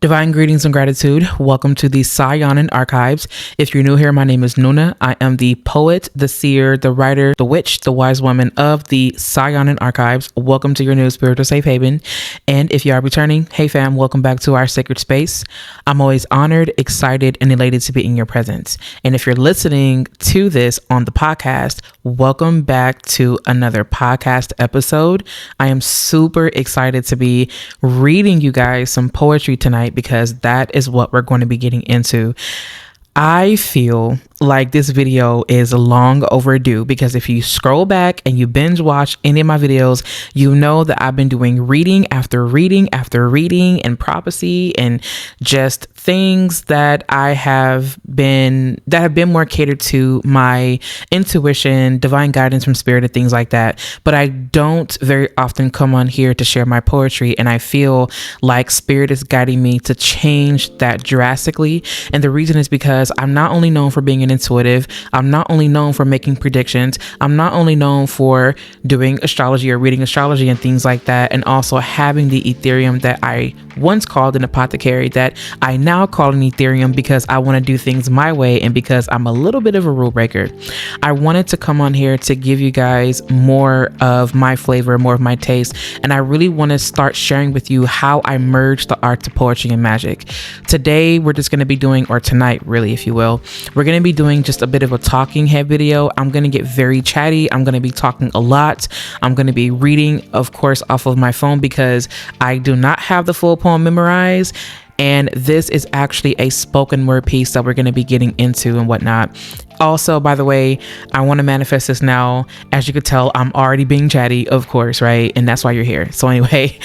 Divine greetings and gratitude. Welcome to the Saturn archives. If you're new here, my name is Nuna. I am the poet, the seer, the writer, the witch, the wise woman of the Saturn archives. Welcome to your new spiritual safe haven. And if you are returning, hey fam, welcome back to our sacred space. I'm always honored, excited, and elated to be in your presence. And if you're listening to this on the podcast, welcome back to another podcast episode. I am super excited to be reading you guys some poetry tonight, because that is what we're going to be getting into. I feel like this video is long overdue, because if you scroll back and you binge watch any of my videos, you know that I've been doing reading after reading after reading and prophecy and just things that have been more catered to my intuition, divine guidance from spirit, and things like that. But I don't very often come on here to share my poetry, and I feel like spirit is guiding me to change that drastically. And the reason is because I'm not only known for being an intuitive, I'm not only known for making predictions, I'm not only known for doing astrology or reading astrology and things like that, and also having the Ethereum that I once called an apothecary that I now call an Ethereum because I want to do things my way and because I'm a little bit of a rule breaker. I wanted to come on here to give you guys more of my flavor, more of my taste, and I really want to start sharing with you how I merge the arts of poetry and magic. Today we're just going to be doing, or tonight really, if you will, we're going to be doing just a bit of a talking head video. I'm going to get very chatty. I'm going to be talking a lot. I'm going to be reading, of course, off of my phone because I do not have the full poem memorized. And this is actually a spoken word piece that we're going to be getting into and whatnot. Also, by the way, I want to manifest this now. As you could tell, I'm already being chatty, of course, right? And that's why you're here. So anyway,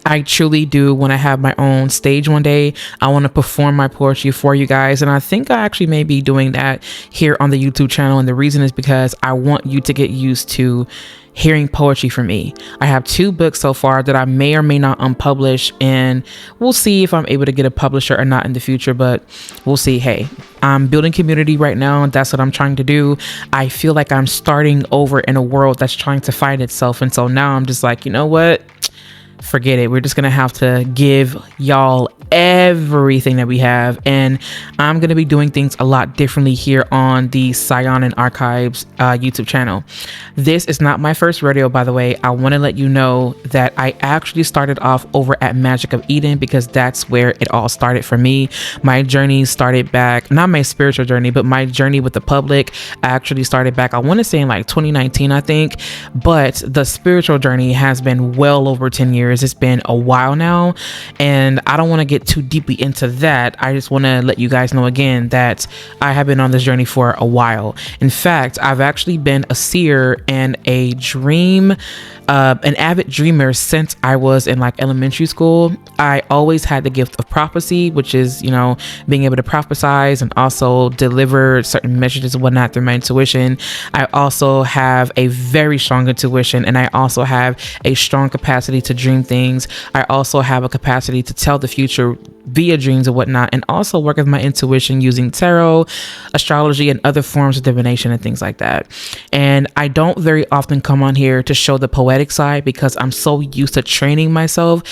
I truly do want to have my own stage one day. I want to perform my poetry for you guys. And I think I actually may be doing that here on the YouTube channel. And the reason is because I want you to get used to hearing poetry from me. I have 2 books so far that I may or may not unpublish, and we'll see if I'm able to get a publisher or not in the future, but we'll see. Hey, I'm building community right now, and that's what I'm trying to do. I feel like I'm starting over in a world that's trying to find itself. And so now I'm just like, you know what? Forget it. We're just going to have to give y'all everything that we have. And I'm going to be doing things a lot differently here on the Saturn Archives YouTube channel. This is not my first rodeo, by the way. I want to let you know that I actually started off over at Magick of Eden because that's where it all started for me. My journey started back, not my spiritual journey, but my journey with the public actually started back, I want to say in like 2019, I think. But the spiritual journey has been well over 10 years. It's been a while now, and I don't want to get too deeply into that. I just want to let you guys know again that I have been on this journey for a while. In fact, I've actually been a seer and a an avid dreamer since I was in like elementary school. I always had the gift of prophecy, which is, you know, being able to prophesize and also deliver certain messages and whatnot through my intuition. I also have a very strong intuition, and I also have a strong capacity to dream things. I also have a capacity to tell the future via dreams and whatnot, and also work with my intuition using tarot, astrology, and other forms of divination and things like that. And I don't very often come on here to show the poetic side because I'm so used to training myself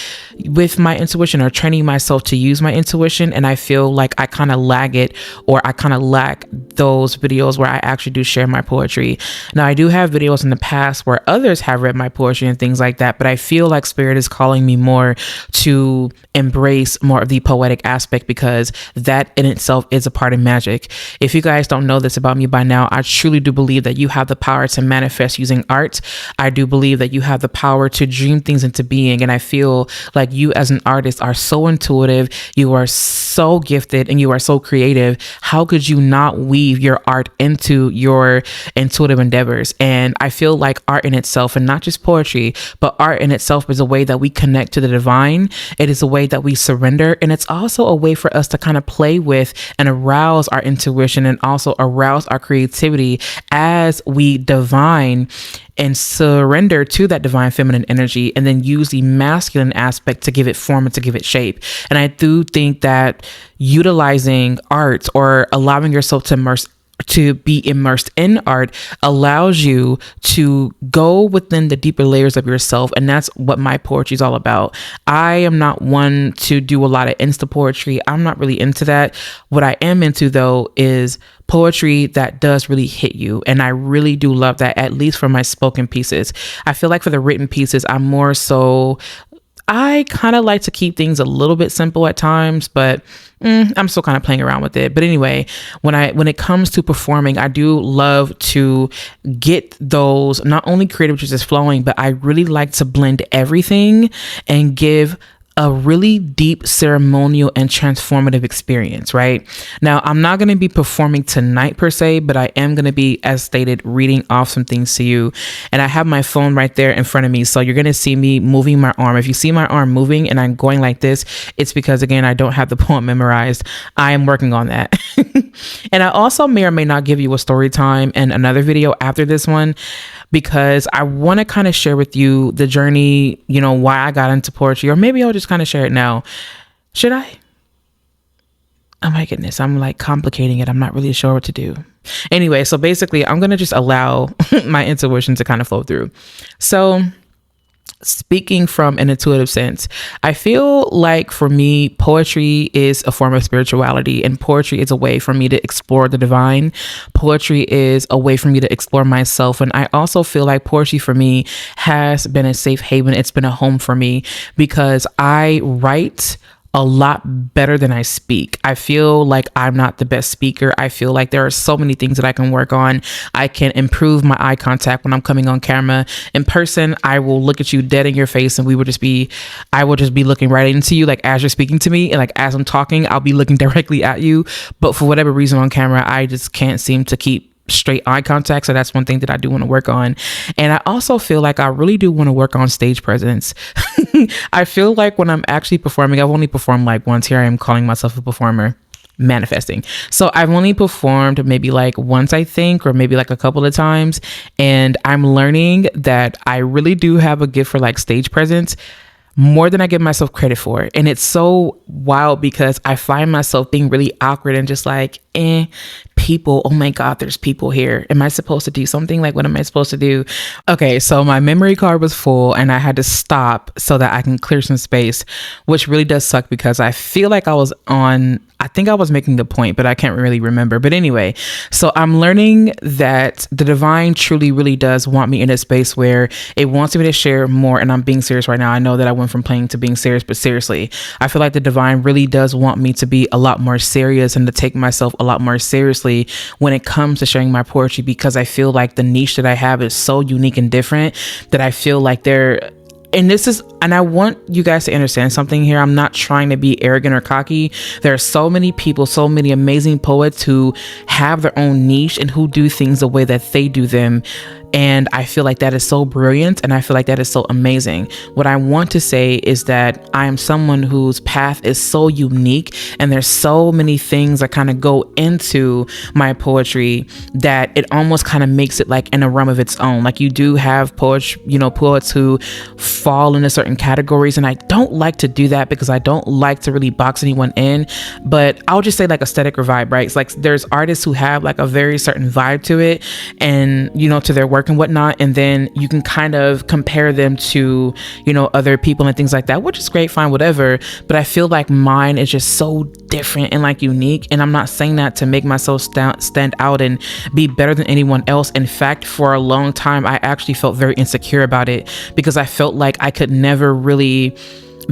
with my intuition or training myself to use my intuition, and I feel like I kind of lag it, or I kind of lack those videos where I actually do share my poetry. Now, I do have videos in the past where others have read my poetry and things like that, but I feel like spirit is calling me more to embrace more of the poetic aspect, because that in itself is a part of magic. If you guys don't know this about me by now, I truly do believe that you have the power to manifest using art. I do believe that you have the power to dream things into being, and I feel like you as an artist are so intuitive, you are so gifted, and you are so creative. How could you not weave your art into your intuitive endeavors? And I feel like art in itself, and not just poetry, but art in itself, is a way that we connect to the divine. It is a way that we surrender, and it's also a way for us to kind of play with and arouse our intuition, and also arouse our creativity as we divine and surrender to that divine feminine energy, and then use the masculine aspect to give it form and to give it shape. And I do think that utilizing art, or allowing yourself to immerse to be immersed in art allows you to go within the deeper layers of yourself. And that's what my poetry is all about. I am not one to do a lot of insta poetry. I'm not really into that. What I am into though is poetry that does really hit you. And I really do love that, at least for my spoken pieces. I feel like for the written pieces, I'm more so, I kind of like to keep things a little bit simple at times, but I'm still kind of playing around with it. But anyway, when it comes to performing, I do love to get those not only creative juices flowing, but I really like to blend everything and give a really deep ceremonial and transformative experience, right? Now, I'm not going to be performing tonight per se, but I am going to be, as stated, reading off some things to you. And I have my phone right there in front of me. So you're going to see me moving my arm. If you see my arm moving and I'm going like this, it's because, again, I don't have the poem memorized. I am working on that. And I also may or may not give you a story time in another video after this one, because I want to kind of share with you the journey, why I got into poetry, or maybe I'll just kind of share it now. Should I? Oh my goodness, I'm like complicating it. I'm not really sure what to do. Anyway, so basically I'm going to just allow my intuition to kind of flow through. So speaking from an intuitive sense, I feel like for me, poetry is a form of spirituality, and poetry is a way for me to explore the divine. Poetry is a way for me to explore myself. And I also feel like poetry for me has been a safe haven. It's been a home for me because I write a lot better than I speak. I feel like I'm not the best speaker. I feel like there are so many things that I can work on. I can improve my eye contact when I'm coming on camera. In person, I will look at you dead in your face and I will just be looking right into you, like as you're speaking to me, and like as I'm talking, I'll be looking directly at you. But for whatever reason on camera, I just can't seem to keep straight eye contact. So that's one thing that I do want to work on. And I also feel like I really do want to work on stage presence. I feel like when I'm actually performing, I've only performed like once. Here I am calling myself a performer, manifesting. So I've only performed maybe like once, I think, or maybe like a couple of times. And I'm learning that I really do have a gift for like stage presence, more than I give myself credit for. And it's so wild because I find myself being really awkward and just like, people, oh my God, there's people here. Am I supposed to do something? Like, what am I supposed to do? Okay, so my memory card was full and I had to stop so that I can clear some space, which really does suck because I feel like I think I was making the point, but I can't really remember. But anyway, so I'm learning that the divine truly, really does want me in a space where it wants me to share more. And I'm being serious right now. I know that I went from playing to being serious, but seriously, I feel like the divine really does want me to be a lot more serious and to take myself a lot more seriously when it comes to sharing my poetry, because I feel like the niche that I have is so unique and different that I feel like and I want you guys to understand something here. I'm not trying to be arrogant or cocky. There are so many people, so many amazing poets who have their own niche and who do things the way that they do them. And I feel like that is so brilliant. And I feel like that is so amazing. What I want to say is that I am someone whose path is so unique. And there's so many things that kind of go into my poetry that it almost kind of makes it like in a realm of its own. Like you do have poets who fall into certain categories. And I don't like to do that because I don't like to really box anyone in. But I'll just say like aesthetic or vibe, right? It's like there's artists who have like a very certain vibe to it and, to their work and whatnot, and then you can kind of compare them to other people and things like that, which is great, fine, whatever. But I feel like mine is just so different and like unique, and I'm not saying that to make myself stand out and be better than anyone else. In fact, for a long time I actually felt very insecure about it because I felt like I could never really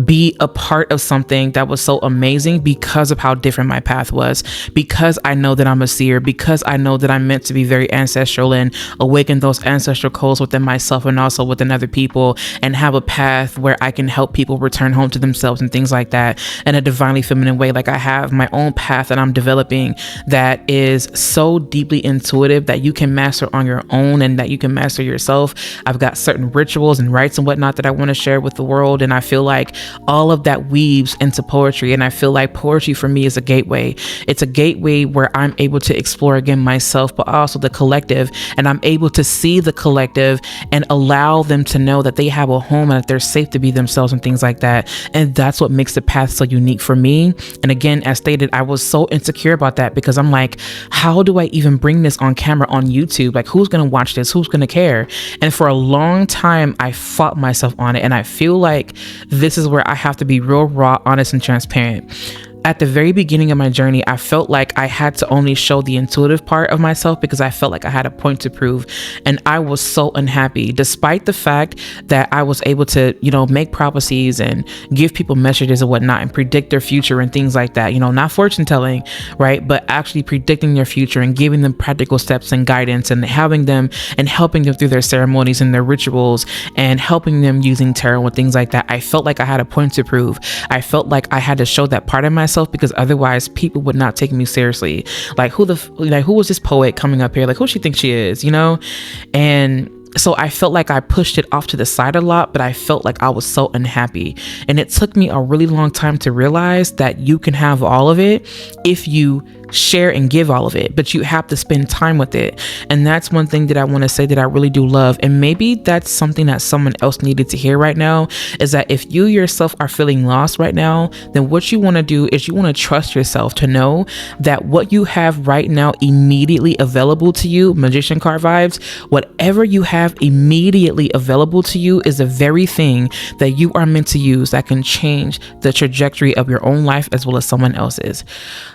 be a part of something that was so amazing because of how different my path was, because I know that I'm a seer, because I know that I'm meant to be very ancestral and awaken those ancestral codes within myself and also within other people, and have a path where I can help people return home to themselves and things like that in a divinely feminine way. Like I have my own path that I'm developing that is so deeply intuitive that you can master on your own and that you can master yourself. I've got certain rituals and rites and whatnot that I want to share with the world, and I feel like all of that weaves into poetry. And I feel like poetry for me is a gateway. It's a gateway where I'm able to explore again myself, but also the collective. And I'm able to see the collective and allow them to know that they have a home and that they're safe to be themselves and things like that. And that's what makes the path so unique for me. And again, as stated, I was so insecure about that because I'm like, how do I even bring this on camera on YouTube? Like, who's going to watch this? Who's going to care? And for a long time, I fought myself on it. And I feel like this is where I have to be real, raw, honest, and transparent. At the very beginning of my journey, I felt like I had to only show the intuitive part of myself because I felt like I had a point to prove. And I was so unhappy, despite the fact that I was able to, make prophecies and give people messages and whatnot and predict their future and things like that, not fortune telling, right? But actually predicting their future and giving them practical steps and guidance and having them and helping them through their ceremonies and their rituals and helping them using tarot and things like that. I felt like I had a point to prove. I felt like I had to show that part of myself because otherwise people would not take me seriously. Like, who was this poet coming up here? Like, who she thinks she is, And so I felt like I pushed it off to the side a lot, but I felt like I was so unhappy. And it took me a really long time to realize that you can have all of it if you share and give all of it, but you have to spend time with it. And that's one thing that I want to say that I really do love. And maybe that's something that someone else needed to hear right now, is that if you yourself are feeling lost right now, then what you want to do is you want to trust yourself to know that what you have right now immediately available to you, magician card vibes, whatever you have immediately available to you is the very thing that you are meant to use that can change the trajectory of your own life as well as someone else's.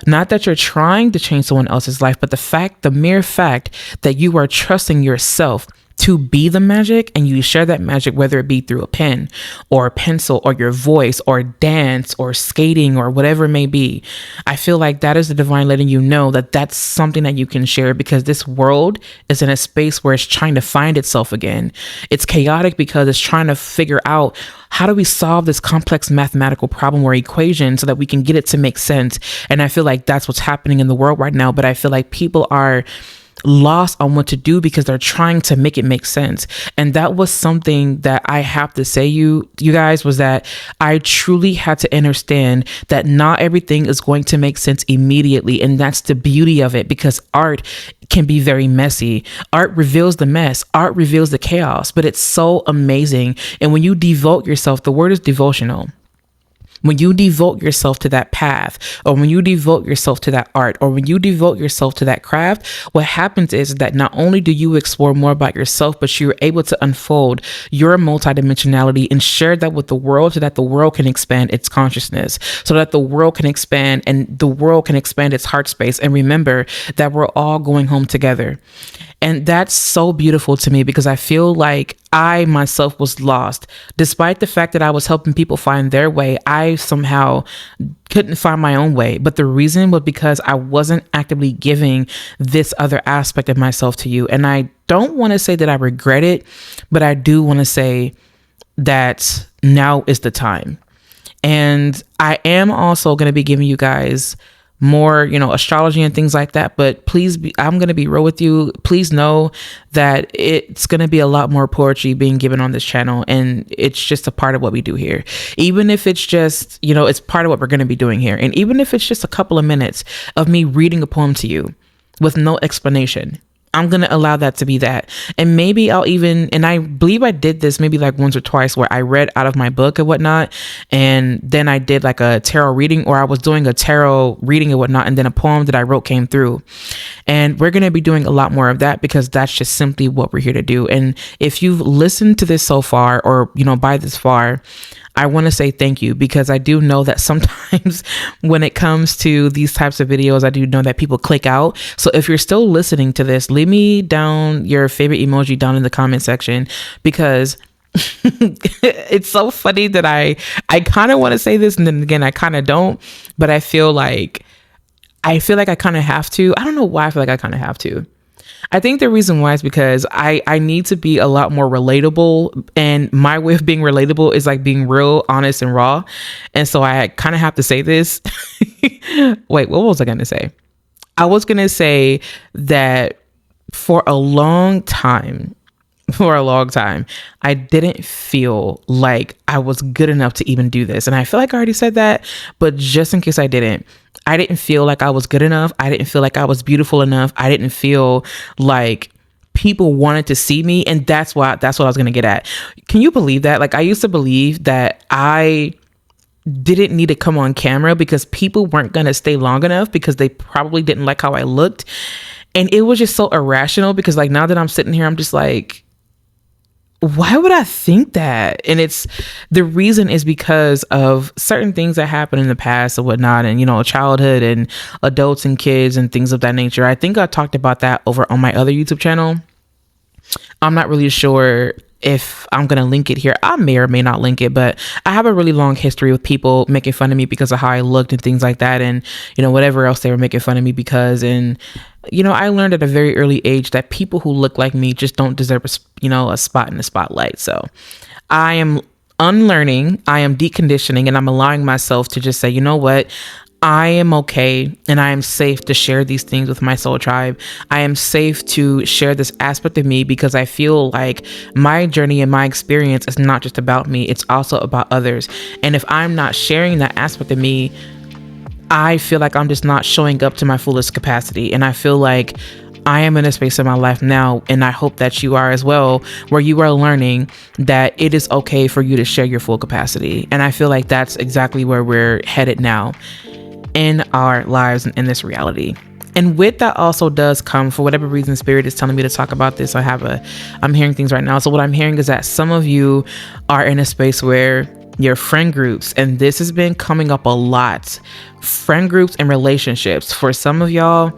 Not that you're trying to change someone else's life, but the mere fact that you are trusting yourself to be the magic, and you share that magic, whether it be through a pen or a pencil or your voice or dance or skating or whatever it may be. I feel like that is the divine letting you know that that's something that you can share, because this world is in a space where it's trying to find itself again. It's chaotic because it's trying to figure out, how do we solve this complex mathematical problem or equation so that we can get it to make sense? And I feel like that's what's happening in the world right now. But I feel like people are lost on what to do because they're trying to make it make sense. And that was something that I have to say, you guys, was that I truly had to understand that not everything is going to make sense immediately. And that's the beauty of it, because art can be very messy. Art reveals the mess. Art reveals the chaos, but it's so amazing. And when you devote yourself, the word is devotional. When you devote yourself to that path, or when you devote yourself to that art, or when you devote yourself to that craft, what happens is that not only do you explore more about yourself, but you're able to unfold your multidimensionality and share that with the world so that the world can expand its consciousness, so that the world can expand and the world can expand its heart space. And remember that we're all going home together. And that's so beautiful to me, because I feel like I myself was lost. Despite the fact that I was helping people find their way, I somehow couldn't find my own way. But the reason was because I wasn't actively giving this other aspect of myself to you. And I don't want to say that I regret it, but I do want to say that now is the time. And I am also going to be giving you guys more, astrology and things like that. But I'm going to be real with you. Please know that it's going to be a lot more poetry being given on this channel. And it's just a part of what we do here. Even if it's just, it's part of what we're going to be doing here. And even if it's just a couple of minutes of me reading a poem to you with no explanation, I'm going to allow that to be that. And maybe and I believe I did this maybe like once or twice, where I read out of my book and whatnot. And then I did like a tarot reading, or I was doing a tarot reading and whatnot. And then a poem that I wrote came through. And we're going to be doing a lot more of that, because that's just simply what we're here to do. And if you've listened to this so far, or, by this far, I want to say thank you, because I do know that sometimes when it comes to these types of videos, I do know that people click out. So if you're still listening to this, leave me down your favorite emoji down in the comment section, because it's so funny that I kind of want to say this, and then again, I kind of don't, but I feel like I kind of have to. I don't know why I feel like I kind of have to. I think the reason why is because I need to be a lot more relatable, and my way of being relatable is like being real, honest, and raw. And so I kind of have to say this. Wait, what was I going to say? I was going to say that for a long time, for a long time. I didn't feel like I was good enough to even do this. And I feel like I already said that, but just in case I didn't feel like I was good enough. I didn't feel like I was beautiful enough. I didn't feel like people wanted to see me. And that's what I was going to get at. Can you believe that? Like, I used to believe that I didn't need to come on camera because people weren't going to stay long enough because they probably didn't like how I looked. And it was just so irrational because, like, now that I'm sitting here, I'm just like, why would I think that? And the reason is because of certain things that happened in the past and whatnot, and, childhood and adults and kids and things of that nature. I think I talked about that over on my other YouTube channel. I'm not really sure if I'm going to link it here. I may or may not link it, but I have a really long history with people making fun of me because of how I looked and things like that. And, whatever else they were making fun of me because, and, I learned at a very early age that people who look like me just don't deserve a spot in the spotlight. So I am unlearning, I am deconditioning, and I'm allowing myself to just say, you know what? I am okay and I am safe to share these things with my soul tribe. I am safe to share this aspect of me because I feel like my journey and my experience is not just about me, it's also about others. And if I'm not sharing that aspect of me, I feel like I'm just not showing up to my fullest capacity. And I feel like I am in a space in my life now, and I hope that you are as well, where you are learning that it is okay for you to share your full capacity. And I feel like that's exactly where we're headed now in our lives and in this reality. And with that also does come, for whatever reason, Spirit is telling me to talk about this. I'm hearing things right now. So what I'm hearing is that some of you are in a space where your friend groups, and this has been coming up a lot, friend groups and relationships, for some of y'all,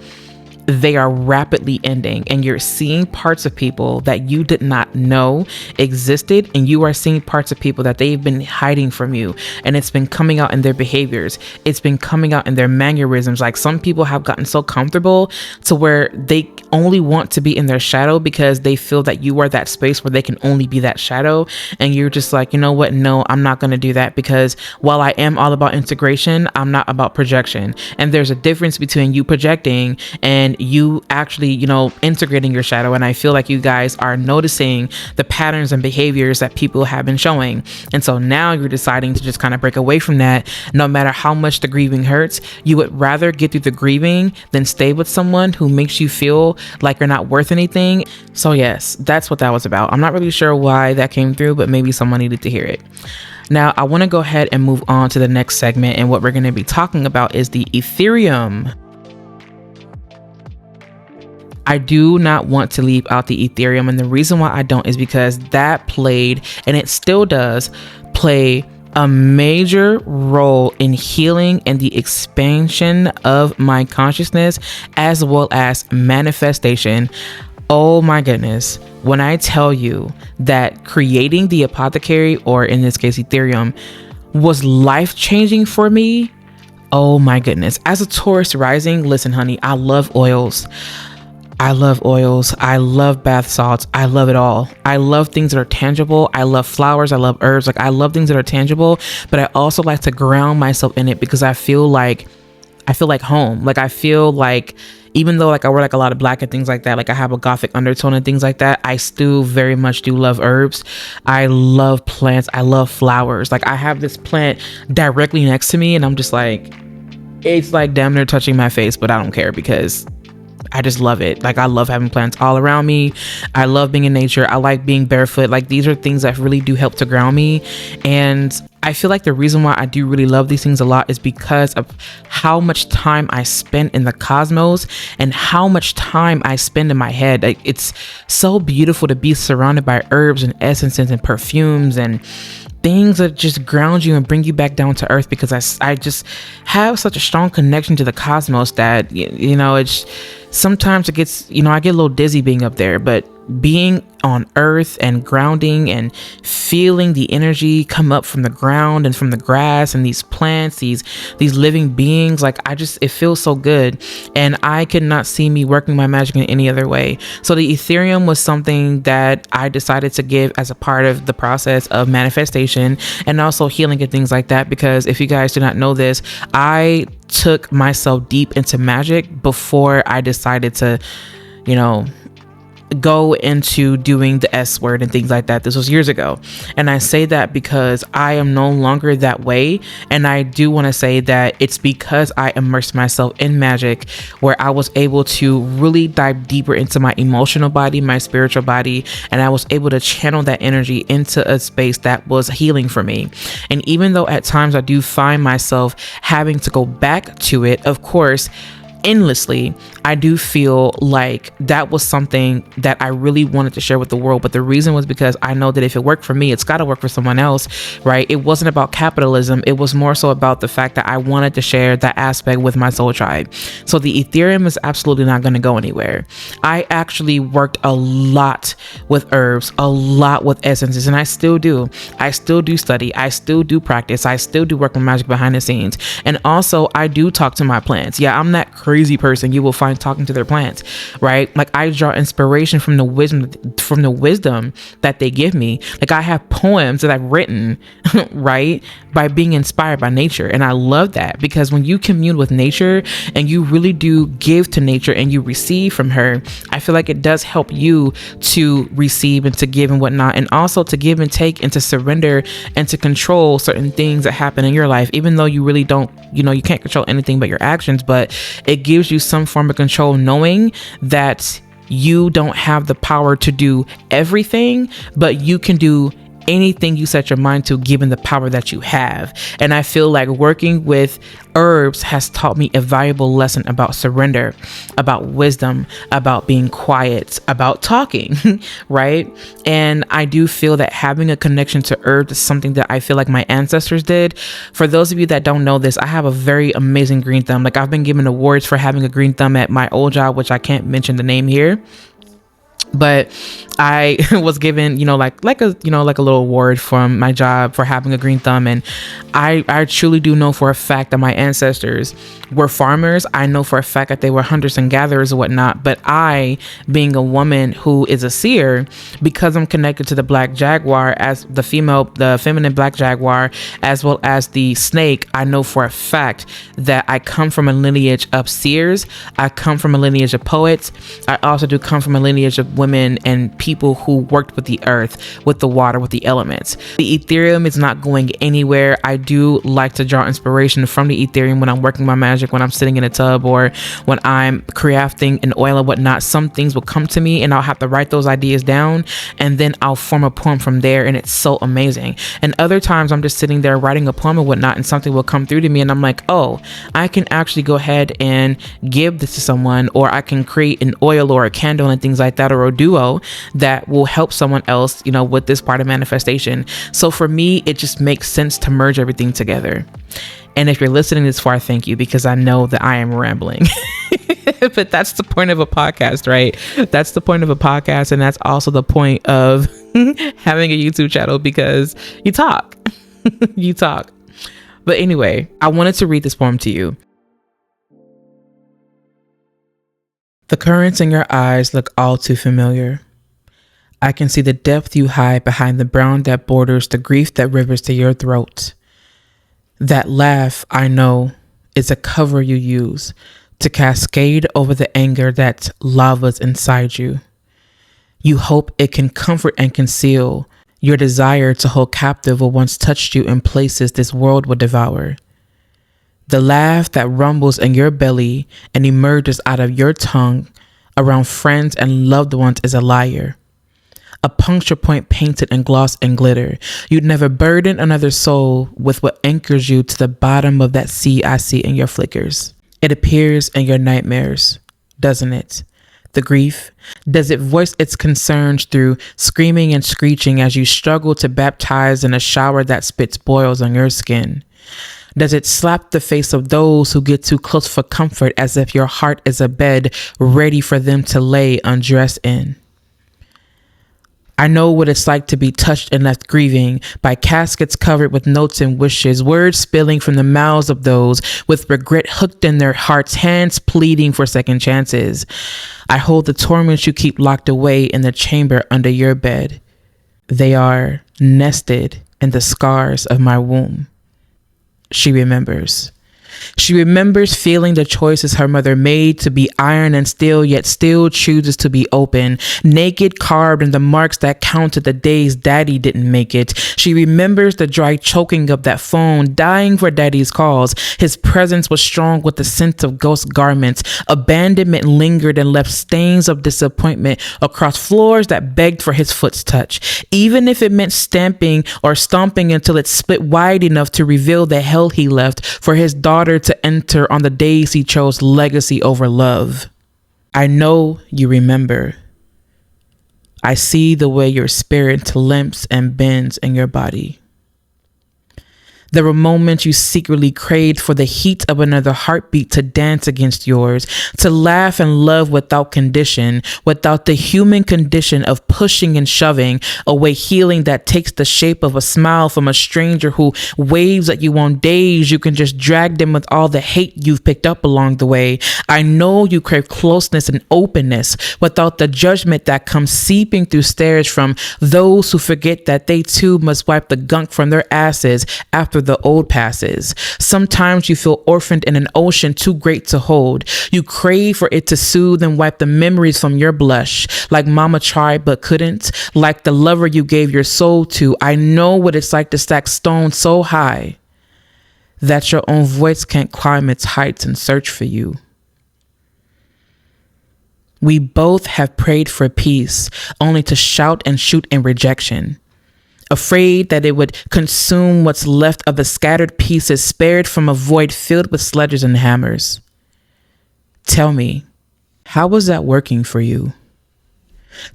they are rapidly ending, and you're seeing parts of people that you did not know existed, and you are seeing parts of people that they've been hiding from you, and it's been coming out in their behaviors. It's been coming out in their mannerisms. Like, some people have gotten so comfortable to where they only want to be in their shadow because they feel that you are that space where they can only be that shadow. And you're just like, you know what? No, I'm not going to do that, because while I am all about integration, I'm not about projection. And there's a difference between you projecting and you actually, integrating your shadow. And I feel like you guys are noticing the patterns and behaviors that people have been showing. And so now you're deciding to just kind of break away from that. No matter how much the grieving hurts, you would rather get through the grieving than stay with someone who makes you feel like you're not worth anything. So yes, that's what that was about. I'm not really sure why that came through, but maybe someone needed to hear it. Now, I want to go ahead and move on to the next segment. And what we're going to be talking about is the Ethereum. I do not want to leave out the Ethereum. And the reason why I don't is because that played, and it still does play, a major role in healing and the expansion of my consciousness, as well as manifestation. Oh my goodness. When I tell you that creating the apothecary, or in this case, Ethereum, was life-changing for me. Oh my goodness. As a Taurus rising, listen, honey, I love oils. I love bath salts. I love it all. I love things that are tangible. I love flowers. I love herbs. Like, I love things that are tangible, but I also like to ground myself in it because I feel like home. Like, I feel like, even though like I wear like a lot of black and things like that, like I have a gothic undertone and things like that, I still very much do love herbs. I love plants. I love flowers. Like, I have this plant directly next to me, and I'm just like, it's like damn near touching my face, but I don't care because I just love it. Like, I love having plants all around me. I love being in nature. I like being barefoot. Like, these are things that really do help to ground me. And I feel like the reason why I do really love these things a lot is because of how much time I spend in the cosmos and how much time I spend in my head. Like, it's so beautiful to be surrounded by herbs and essences and perfumes and things that just ground you and bring you back down to earth, because I just have such a strong connection to the cosmos that, it's sometimes it gets, I get a little dizzy being up there, but being on earth and grounding and feeling the energy come up from the ground and from the grass and these plants, these living beings, like it feels so good. And I could not see me working my magic in any other way. So the Ethereum was something that I decided to give as a part of the process of manifestation and also healing and things like that. Because if you guys do not know this, I took myself deep into magic before I decided to, go into doing the S word and things like that. This was years ago. And I say that because I am no longer that way. And I do want to say that it's because I immersed myself in magic, where I was able to really dive deeper into my emotional body, my spiritual body, and I was able to channel that energy into a space that was healing for me. And even though at times I do find myself having to go back to it, of course, endlessly, I do feel like that was something that I really wanted to share with the world. But the reason was because I know that if it worked for me, it's got to work for someone else, right? It wasn't about capitalism. It was more so about the fact that I wanted to share that aspect with my soul tribe. So the Ethereum is absolutely not going to go anywhere. I actually worked a lot with herbs, a lot with essences, and I still do. I still do study. I still do practice. I still do work with magic behind the scenes. And also I do talk to my plants. Yeah, I'm that crazy person you will find talking to their plants, right? Like I draw inspiration from the wisdom that they give me. Like I have poems that I've written, right, by being inspired by nature. And I love that, because when you commune with nature and you really do give to nature and you receive from her, I feel like it does help you to receive and to give and whatnot, and also to give and take and to surrender and to control certain things that happen in your life, even though you really don't, you can't control anything but your actions. But it gives you some form of control, knowing that you don't have the power to do everything, but you can do anything you set your mind to, given the power that you have. And I feel like working with herbs has taught me a valuable lesson about surrender, about wisdom, about being quiet, about talking, right? And I do feel that having a connection to herbs is something that I feel like my ancestors did. For those of you that don't know this, I have a very amazing green thumb. Like I've been given awards for having a green thumb at my old job, which I can't mention the name here. But I was given, like a little award from my job for having a green thumb. And I truly do know for a fact that my ancestors were farmers. I know for a fact that they were hunters and gatherers and whatnot. But I, being a woman who is a seer, because I'm connected to the black jaguar as the feminine black jaguar, as well as the snake, I know for a fact that I come from a lineage of seers. I come from a lineage of poets. I also do come from a lineage of women and people who worked with the earth, with the water, with the elements. The Ethereum is not going anywhere. I do like to draw inspiration from the Ethereum when I'm working my magic, when I'm sitting in a tub, or when I'm crafting an oil and whatnot. Some things will come to me and I'll have to write those ideas down, and then I'll form a poem from there, and it's so amazing. And other times I'm just sitting there writing a poem and whatnot, and something will come through to me and I'm like, oh, I can actually go ahead and give this to someone, or I can create an oil or a candle and things like that, or a duo that will help someone else, with this part of manifestation. So for me, it just makes sense to merge everything together. And if you're listening this far, thank you, because I know that I am rambling. But that's the point of a podcast, right? That's the point of a podcast. And that's also the point of having a YouTube channel, because you talk. You talk. But anyway, I wanted to read this poem to you. The currents in your eyes look all too familiar. I can see the depth you hide behind the brown that borders the grief that rivers to your throat. That laugh, I know, is a cover you use to cascade over the anger that lavas inside you. You hope it can comfort and conceal your desire to hold captive what once touched you in places this world would devour. The laugh that rumbles in your belly and emerges out of your tongue around friends and loved ones is a liar. A puncture point painted in gloss and glitter. You'd never burden another soul with what anchors you to the bottom of that sea I see in your flickers. It appears in your nightmares, doesn't it? The grief, does it voice its concerns through screaming and screeching as you struggle to baptize in a shower that spits boils on your skin? Does it slap the face of those who get too close for comfort, as if your heart is a bed ready for them to lay undressed in? I know what it's like to be touched and left grieving by caskets covered with notes and wishes, words spilling from the mouths of those with regret hooked in their hearts, hands pleading for second chances. I hold the torments you keep locked away in the chamber under your bed. They are nested in the scars of my womb. She remembers. She remembers feeling the choices her mother made to be iron and steel, yet still chooses to be open, naked, carved in the marks that counted the days daddy didn't make it. She remembers the dry choking of that phone, dying for daddy's calls. His presence was strong with the scent of ghost garments. Abandonment lingered and left stains of disappointment across floors that begged for his foot's touch, even if it meant stamping or stomping until it split wide enough to reveal the hell he left for his daughter to enter on the days he chose legacy over love. I know you remember. I see the way your spirit limps and bends in your body. There were moments you secretly craved for the heat of another heartbeat to dance against yours, to laugh and love without condition, without the human condition of pushing and shoving away healing that takes the shape of a smile from a stranger who waves at you on days you can just drag them with all the hate you've picked up along the way. I know you crave closeness and openness without the judgment that comes seeping through stares from those who forget that they too must wipe the gunk from their asses after the old passes. Sometimes you feel orphaned in an ocean too great to hold. You crave for it to soothe and wipe the memories from your blush, like mama tried but couldn't, like the lover you gave your soul to. I know what it's like to stack stones so high that your own voice can't climb its heights and search for you. We both have prayed for peace, only to shout and shoot in rejection, afraid that it would consume what's left of the scattered pieces spared from a void filled with sledges and hammers. Tell me, how was that working for you?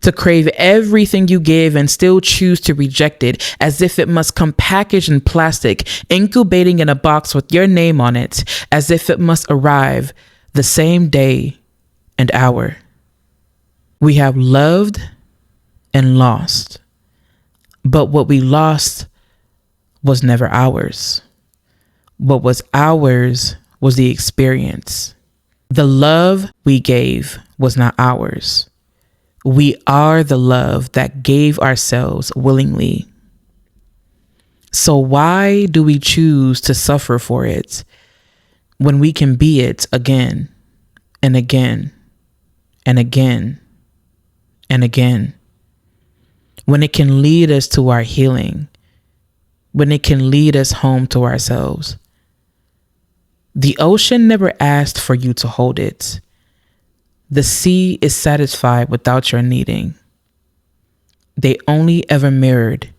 To crave everything you give and still choose to reject it as if it must come packaged in plastic, incubating in a box with your name on it, as if it must arrive the same day and hour. We have loved and lost. But what we lost was never ours. What was ours was the experience. The love we gave was not ours. We are the love that gave ourselves willingly. So why do we choose to suffer for it when we can be it again and again and again and again? When it can lead us to our healing, when it can lead us home to ourselves. The ocean never asked for you to hold it. The sea is satisfied without your needing. They only ever mirrored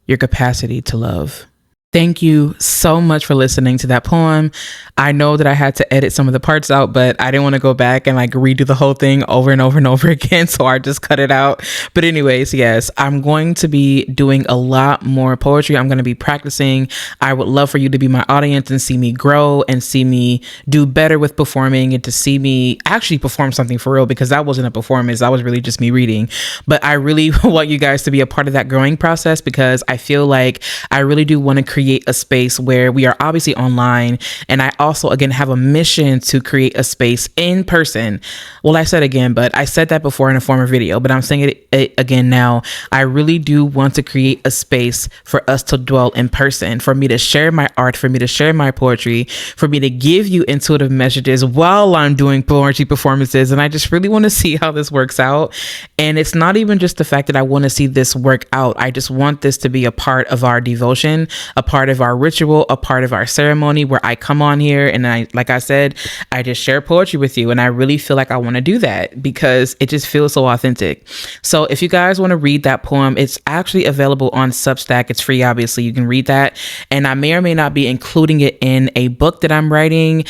your capacity to love. Thank you so much for listening to that poem. I know that I had to edit some of the parts out, but I didn't want to go back and redo the whole thing over and over and over again. So I just cut it out. But anyways, yes, I'm going to be doing a lot more poetry. I'm going to be practicing. I would love for you to be my audience and see me grow and see me do better with performing and to see me actually perform something for real, because that wasn't a performance. That was really just me reading. But I really want you guys to be a part of that growing process, because I feel like I really do want to create a space where we are obviously online. And I also, again, have a mission to create a space in person. Well, I said again, but I said that before in a former video, but I'm saying it again now. I really do want to create a space for us to dwell in person, for me to share my art, for me to share my poetry, for me to give you intuitive messages while I'm doing poetry performances. And I just really want to see how this works out. And it's not even just the fact that I want to see this work out. I just want this to be a part of our devotion, a part of our ritual, a part of our ceremony, where I come on here and like I said, I just share poetry with you. And I really feel like I want to do that because it just feels so authentic. So if you guys want to read that poem, it's actually available on Substack. It's free, obviously. You can read that. And I may or may not be including it in a book that I'm writing.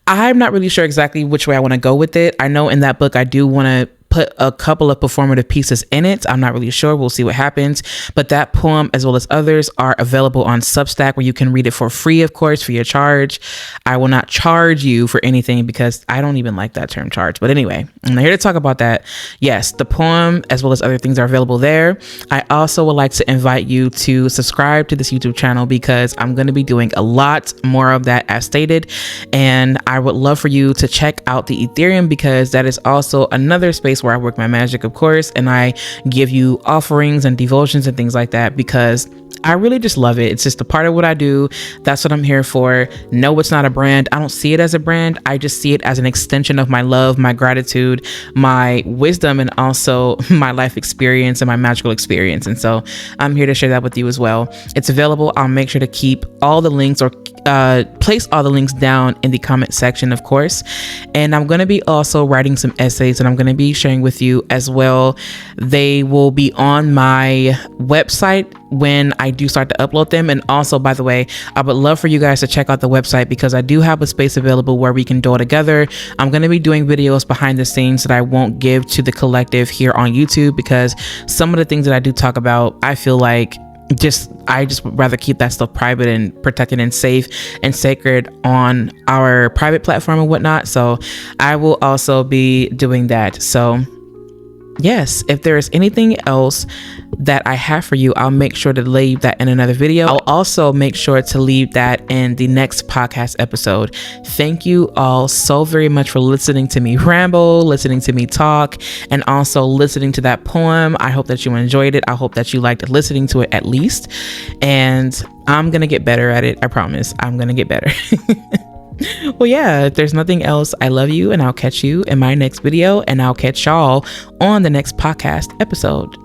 I'm not really sure exactly which way I want to go with it. I know in that book, I do want to put a couple of performative pieces in it. I'm not really sure. We'll see what happens. But that poem, as well as others, are available on Substack, where you can read it for free, of course, for your charge. I will not charge you for anything because I don't even like that term charge. But anyway, I'm here to talk about that. Yes, the poem, as well as other things, are available there. I also would like to invite you to subscribe to this YouTube channel, because I'm going to be doing a lot more of that as stated. And I would love for you to check out the Ethereum, because that is also another space place where I work my magic, of course, and I give you offerings and devotions and things like that because I really just love it. It's just a part of what I do. That's what I'm here for. No, it's not a brand. I don't see it as a brand. I just see it as an extension of my love, my gratitude, my wisdom, and also my life experience and my magical experience. And so I'm here to share that with you as well. It's available. I'll make sure to keep all the links or place all the links down in the comment section, of course. And I'm going to be also writing some essays and I'm going to be sharing with you as well. They will be on my website when I do start to upload them. And also, by the way, I would love for you guys to check out the website because I do have a space available where we can do it together. I'm going to be doing videos behind the scenes that I won't give to the collective here on YouTube because some of the things that I do talk about, I feel like I just would rather keep that stuff private and protected and safe and sacred on our private platform and whatnot. So I will also be doing that. So yes, if there is anything else that I have for you, I'll make sure to leave that in another video. I'll also make sure to leave that in the next podcast episode. Thank you all so very much for listening to me ramble, listening to me talk, and also listening to that poem. I hope that you enjoyed it. I hope that you liked listening to it at least. And I'm going to get better at it. I promise. I'm going to get better. Well, yeah, if there's nothing else, I love you and I'll catch you in my next video and I'll catch y'all on the next podcast episode.